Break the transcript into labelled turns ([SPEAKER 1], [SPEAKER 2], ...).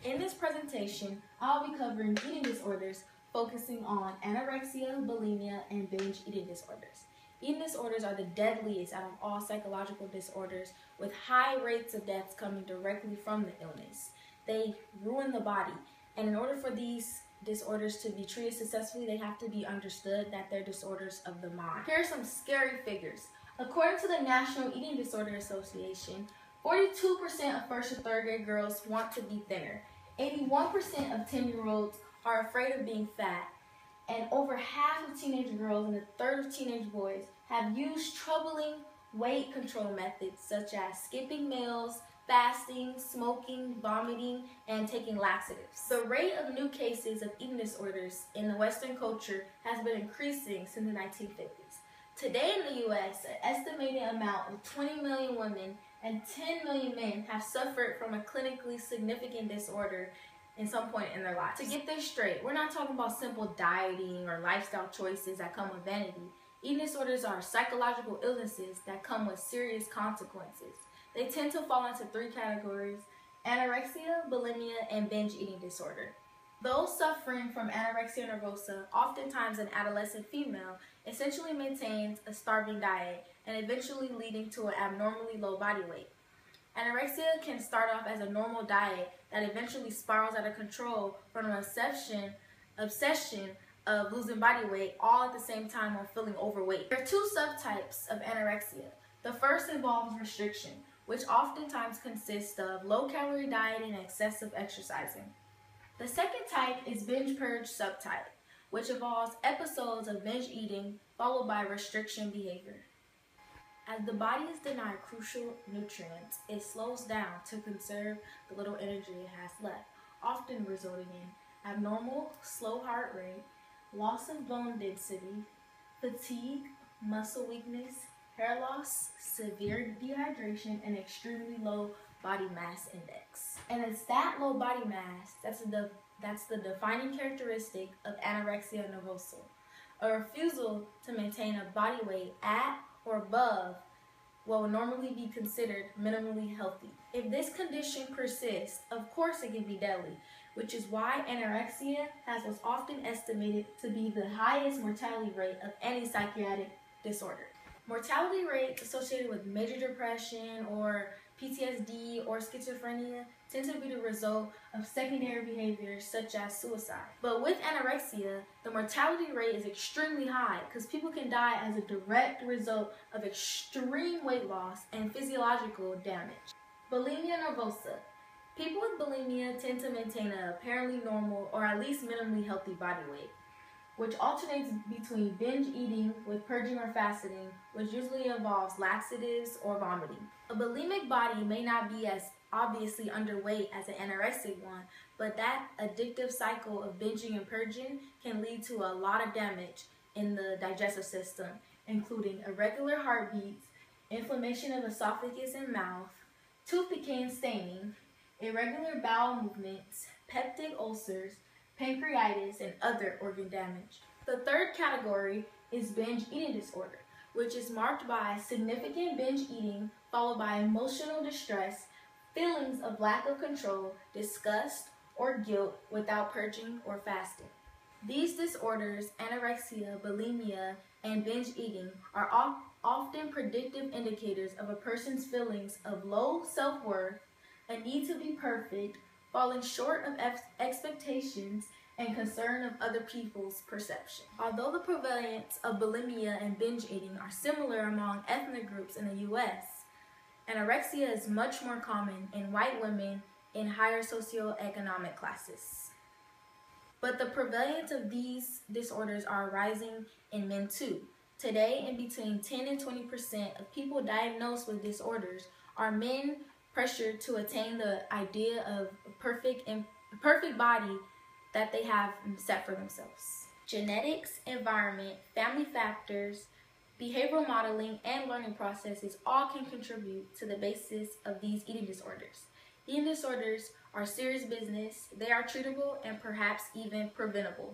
[SPEAKER 1] In this presentation, I'll be covering eating disorders, focusing on anorexia, bulimia, and binge eating disorders. Eating disorders are the deadliest out of all psychological disorders, with high rates of deaths coming directly from the illness. They ruin the body, and in order for these disorders to be treated successfully, they have to be understood that they're disorders of the mind. Here are some scary figures. According to the National Eating Disorder Association, 42% of first or third grade girls want to be thinner. 81% of 10-year-olds are afraid of being fat. And over half of teenage girls and a third of teenage boys have used troubling weight control methods such as skipping meals, fasting, smoking, vomiting, and taking laxatives. The rate of new cases of eating disorders in the Western culture has been increasing since the 1950s. Today in the U.S., an estimated amount of 20 million women and 10 million men have suffered from a clinically significant disorder in some point in their lives. To get this straight, we're not talking about simple dieting or lifestyle choices that come with vanity. Eating disorders are psychological illnesses that come with serious consequences. They tend to fall into three categories: anorexia, bulimia, and binge eating disorder. Those suffering from anorexia nervosa, oftentimes an adolescent female, essentially maintains a starving diet and eventually leading to an abnormally low body weight. Anorexia can start off as a normal diet that eventually spirals out of control from an obsession of losing body weight all at the same time while feeling overweight. There are two subtypes of anorexia. The first involves restriction, which oftentimes consists of low-calorie diet and excessive exercising. The second type is binge purge subtype, which involves episodes of binge eating followed by restriction behavior. As the body is denied crucial nutrients, it slows down to conserve the little energy it has left, often resulting in abnormal, slow heart rate, loss of bone density, fatigue, muscle weakness, hair loss, severe dehydration, and extremely low body mass index. And it's that low body mass that's the defining characteristic of anorexia nervosa, a refusal to maintain a body weight at or above what would normally be considered minimally healthy. If this condition persists, of course it can be deadly, which is why anorexia has what's often estimated to be the highest mortality rate of any psychiatric disorder. Mortality rates associated with major depression or PTSD or schizophrenia tend to be the result of secondary behaviors such as suicide. But with anorexia, the mortality rate is extremely high because people can die as a direct result of extreme weight loss and physiological damage. Bulimia nervosa. People with bulimia tend to maintain an apparently normal or at least minimally healthy body weight, which alternates between binge eating with purging or fasting, which usually involves laxatives or vomiting. A bulimic body may not be as obviously underweight as an anorexic one, but that addictive cycle of binging and purging can lead to a lot of damage in the digestive system, including irregular heartbeats, inflammation of esophagus and mouth, tooth decay and staining, irregular bowel movements, peptic ulcers, pancreatitis, and other organ damage. The third category is binge eating disorder, which is marked by significant binge eating followed by emotional distress, feelings of lack of control, disgust, or guilt without purging or fasting. These disorders, anorexia, bulimia, and binge eating, are often predictive indicators of a person's feelings of low self-worth, a need to be perfect, falling short of expectations, and concern of other people's perception. Although the prevalence of bulimia and binge eating are similar among ethnic groups in the U.S., anorexia is much more common in white women in higher socioeconomic classes. But the prevalence of these disorders are rising in men too. Today, in between 10 and 20% of people diagnosed with disorders are men pressured to attain the idea of a perfect body that they have set for themselves. Genetics, environment, family factors, behavioral modeling, and learning processes all can contribute to the basis of these eating disorders. Eating disorders are serious business, they are treatable and perhaps even preventable.